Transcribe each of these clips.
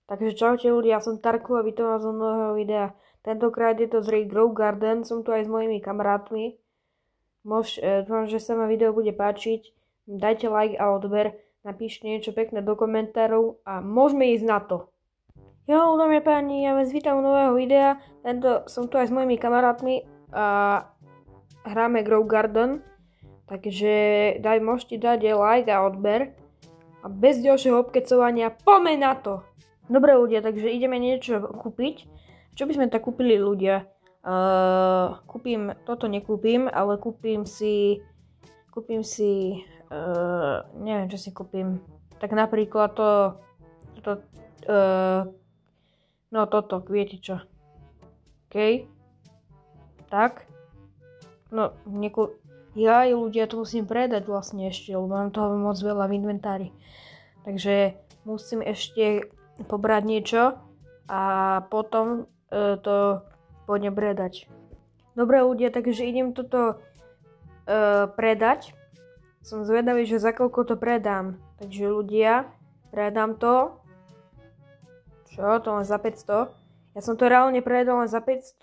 Takže čaute ľudia, ja som Tarku a vítam vás z nového videa. Tentokrát je to z Grow Garden, som tu aj s mojimi kamarátmi. Dúfam, že sa vám video bude páčiť. Dajte like a odber, napíšte niečo pekné do komentárov a môžeme ísť na to. Jo, dámy a páni, ja vás vítam u nového videa. Som tu aj s mojimi kamarátmi a hráme Grow Garden. Takže môžete dať like a odber. A bez ďalšieho obkecovania, poďme na to! Dobre ľudia, takže ideme niečo kúpiť. Čo by sme tak kúpili ľudia? Nekúpim, ale kúpim si, neviem čo si kúpim. Tak napríklad toto, viete čo. OK? Tak. No, Jaj ľudia, to musím predať vlastne ešte, lebo mám toho moc veľa v inventári. Takže musím ešte pobrať niečo a potom to pôjdem predať. Dobre ľudia, takže idem toto predať. Som zvedavý, že za koľko to predám. Takže ľudia, predám to. Čo? To len za 500? Ja som to reálne predal len za $500.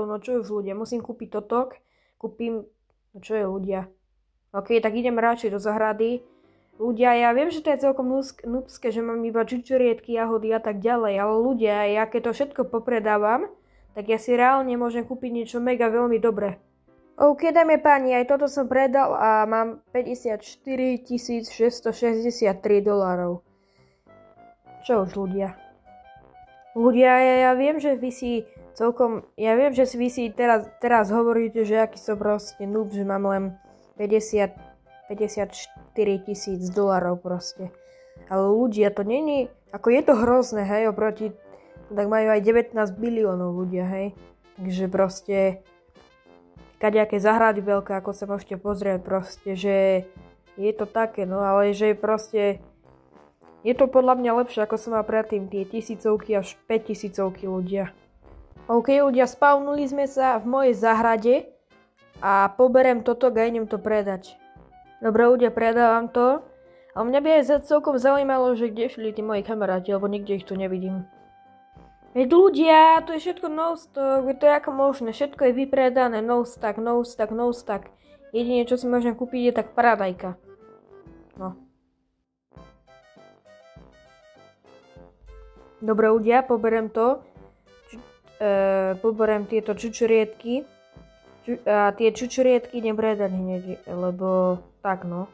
No čo už ľudia, musím kúpiť toto. Kúpim. No čo je ľudia? OK, tak idem radšej do zahrady. Ľudia, ja viem, že to je celkom núbské, že mám iba čučoriedky, jahody a tak ďalej, ale ľudia, ja keď to všetko popredávam, tak ja si reálne môžem kúpiť niečo mega veľmi dobré. OK, dámy a páni, aj toto som predal a mám $54 663. Čo už ľudia? Ľudia, ja viem, že vy si teraz hovoríte, že aký som proste noob, že mám len $54 000 proste. Ale ľudia, to není, ako je to hrozné, hej, oproti, tak majú aj 19 biliónov ľudia, hej. Takže proste, kadejaké zahrady veľké, ako sa môžete pozrieť, proste, že je to také, no ale že proste, je to podľa mňa lepšie, ako som mal predtým, tie 1000 až 5000 ľudia. OK, ľudia, spawnuli sme sa v mojej záhrade a poberiem toto a idem to predať. Dobre ľudia, predávam to. Ale mňa by aj celkom zaujímalo, že kde šli tí moji kamaráti, lebo nikde ich tu nevidím. Veď ľudia, to je všetko no stock, to je ako možné, všetko je vypredané, no stack. Jedine, čo si môžem kúpiť, je tak paradajka. No. Dobre ľudia, poberiem to. Poberiem tieto čučoriedky. A tie čučoriedky idem predať hneď, lebo tak no.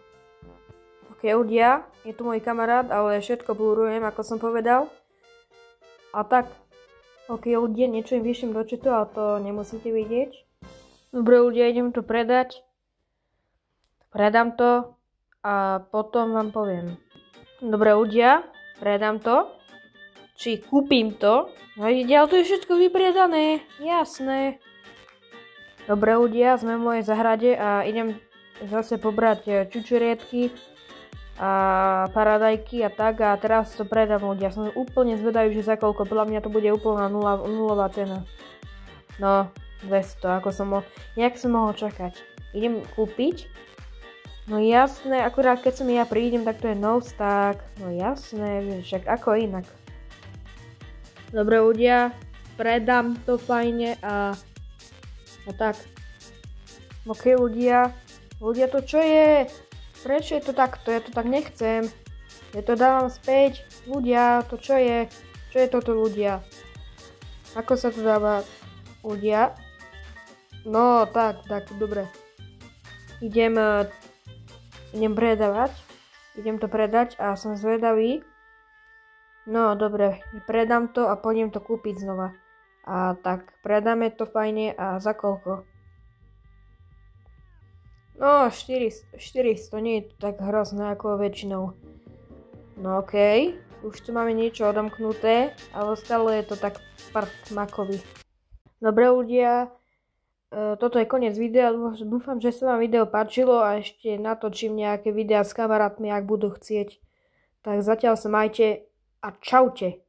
OK ľudia, je tu môj kamarát, ale všetko blúrujem, ako som povedal. A tak, OK ľudia, niečo im vyším do četu, ale to nemusíte vidieť. Dobre ľudia, idem to predať. Predám to a potom vám poviem. Dobre ľudia, predám to. Či kúpim to. No ale to je všetko vypredané, jasné. Dobre ľudia, sme v mojej zahrade a idem zase pobrať čučoriedky a paradajky a tak a teraz to predám ľudia. Som úplne zvedavý, že za koľko, podľa mňa to bude úplná nulová cena. No, 200, nejak som mohol čakať. Idem kúpiť. No jasné, akurát keď som ja prídem, tak to je no stack. No jasné, však ako inak. Dobre ľudia, predám to fajne a tak. OK ľudia, to čo je? Prečo je to takto? Ja to tak nechcem. Ja to dávam späť. Ľudia, to čo je? Čo je toto ľudia? Ako sa to dáva ľudia? No tak, dobre. Idem predávať. Idem to predať a som zvedavý. No dobre, predám to a pôjdem to kúpiť znova. A tak, predáme to fajne a za koľko? No, 400, nie je to tak hrozné ako väčšinou. No okej, už tu máme niečo odomknuté, ale stále je to tak part makový. Dobre ľudia, toto je koniec videa, dúfam, že sa vám video páčilo a ešte natočím nejaké videá s kamarátmi, ak budú chcieť. Tak zatiaľ sa majte a čaute.